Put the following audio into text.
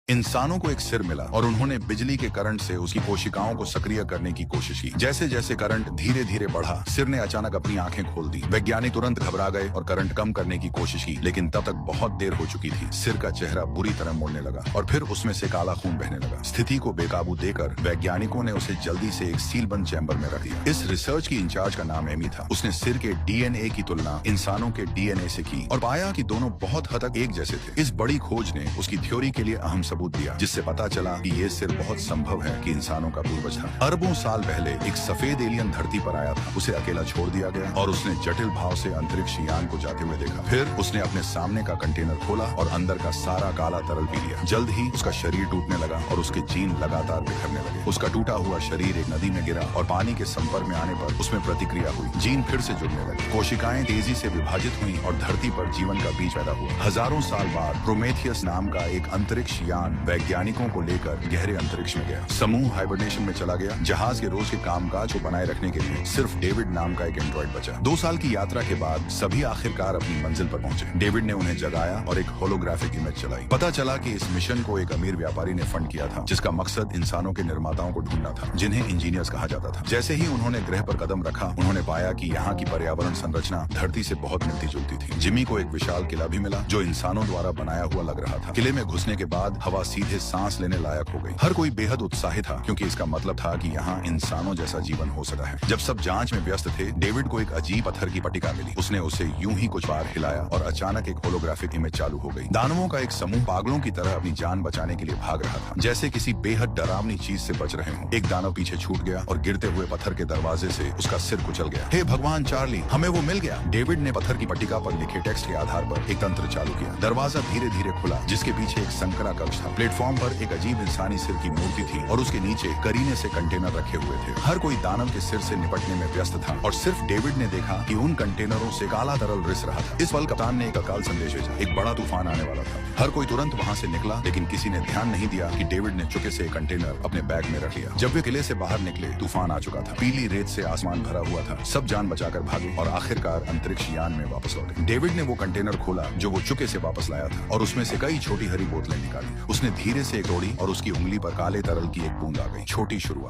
इंसानों को एक सिर मिला और उन्होंने बिजली के करंट से उसकी कोशिकाओं को सक्रिय करने की कोशिश की। जैसे जैसे करंट धीरे धीरे बढ़ा, सिर ने अचानक अपनी आंखें खोल दी। वैज्ञानिक तुरंत घबरा गए और करंट कम करने की कोशिश की, लेकिन तब तक बहुत देर हो चुकी थी। सिर का चेहरा बुरी तरह मुड़ने लगा और फिर उसमें से काला खून बहने लगा। स्थिति को बेकाबू देकर वैज्ञानिकों ने उसे जल्दी से एक सीलबंद चैम्बर में रख दिया। इस रिसर्च की इंचार्ज का नाम एमी था। उसने सिर के डीएनए की तुलना इंसानों के डीएनए से की और पाया कि दोनों बहुत हद तक एक जैसे थे। इस बड़ी खोज ने उसकी थ्योरी के लिए अहम सबूत दिया, जिससे पता चला कि ये सिर बहुत संभव है कि इंसानों का पूर्वज था। अरबों साल पहले एक सफेद एलियन धरती पर आया था। उसे अकेला छोड़ दिया गया और उसने जटिल भाव से अंतरिक्ष यान को जाते हुए देखा। फिर उसने अपने सामने का कंटेनर खोला और अंदर का सारा काला तरल पी लिया। जल्द ही उसका शरीर टूटने लगा और उसके जीन लगातार बिखरने लगे। उसका टूटा हुआ शरीर एक नदी में गिरा और पानी के संपर्क में आने पर उसमें प्रतिक्रिया हुई। जीन फिर से जुड़ने लगे, कोशिकाएं तेजी से विभाजित हुई और धरती पर जीवन का बीज पैदा हुआ। हजारों साल बाद प्रोमेथियस नाम का एक अंतरिक्ष यान वैज्ञानिकों को लेकर गहरे अंतरिक्ष में गया। समूह हाइबरनेशन में चला गया। जहाज के रोज के कामकाज को बनाए रखने के लिए सिर्फ डेविड नाम का एक एंड्रॉइड बचा। 2 साल की यात्रा के बाद सभी आखिरकार अपनी मंजिल पर पहुंचे। डेविड ने उन्हें जगाया और एक होलोग्राफिक इमेज चलाई। पता चला कि इस मिशन को एक अमीर व्यापारी ने फंड किया था, जिसका मकसद इंसानों के निर्माताओं को ढूंढना था, जिन्हें इंजीनियर्स कहा जाता था। जैसे ही उन्होंने ग्रह पर कदम रखा, उन्होंने पाया कि यहाँ की पर्यावरण संरचना धरती से बहुत मिलती जुलती थी। जिमी को एक विशाल किला भी मिला, जो इंसानों द्वारा बनाया हुआ लग रहा था। किले में घुसने के बाद हवा सीधे सांस लेने लायक हो गई। हर कोई बेहद उत्साहित था, क्योंकि इसका मतलब था कि यहाँ इंसानों जैसा जीवन हो सकता है। जब सब जांच में व्यस्त थे, डेविड को एक अजीब पत्थर की पट्टिका मिली। उसने उसे यूं ही कुछ बार हिलाया और अचानक एक होलोग्राफिक इमेज चालू हो गई। दानवों का एक समूह पागलों की तरह अपनी जान बचाने के लिए भाग रहा था, जैसे किसी बेहद डरावनी चीज से बच रहे हों। एक दानव पीछे छूट गया और गिरते हुए पत्थर के दरवाजे से उसका सिर कुचल गया। हे भगवान चार्ली, हमें वो मिल गया। डेविड ने पत्थर की पट्टिका पर लिखे टेक्स्ट के आधार पर एक तंत्र चालू किया। दरवाजा धीरे धीरे खुला, जिसके पीछे एक संकरा कक्ष था। प्लेटफॉर्म पर एक अजीब इंसानी सिर की मूर्ति थी और उसके नीचे करीने से कंटेनर रखे हुए थे। हर कोई दानव के सिर से निपटने में व्यस्त था और सिर्फ डेविड ने देखा कि उन कंटेनरों से काला तरल रिस रहा था। इस पल कप्तान ने एक अकाल संदेश भेजा। एक बड़ा तूफान आने वाला था। हर कोई तुरंत वहां से निकला, लेकिन किसी ने ध्यान नहीं दिया कि डेविड ने चुके से एक कंटेनर अपने बैग में रख लिया। जब वे किले से बाहर निकले, तूफान आ चुका था। पीली रेत से आसमान भरा हुआ था। सब जान बचाकर भागे और आखिरकार अंतरिक्ष यान में वापस लौटे। डेविड ने वो कंटेनर खोला जो वो चुके से वापस लाया था और उसमें से कई छोटी हरी बोतलें निकाली। उसने धीरे से एक तोड़ी और उसकी उंगली पर काले तरल की एक बूंद आ गई। छोटी शुरुआत।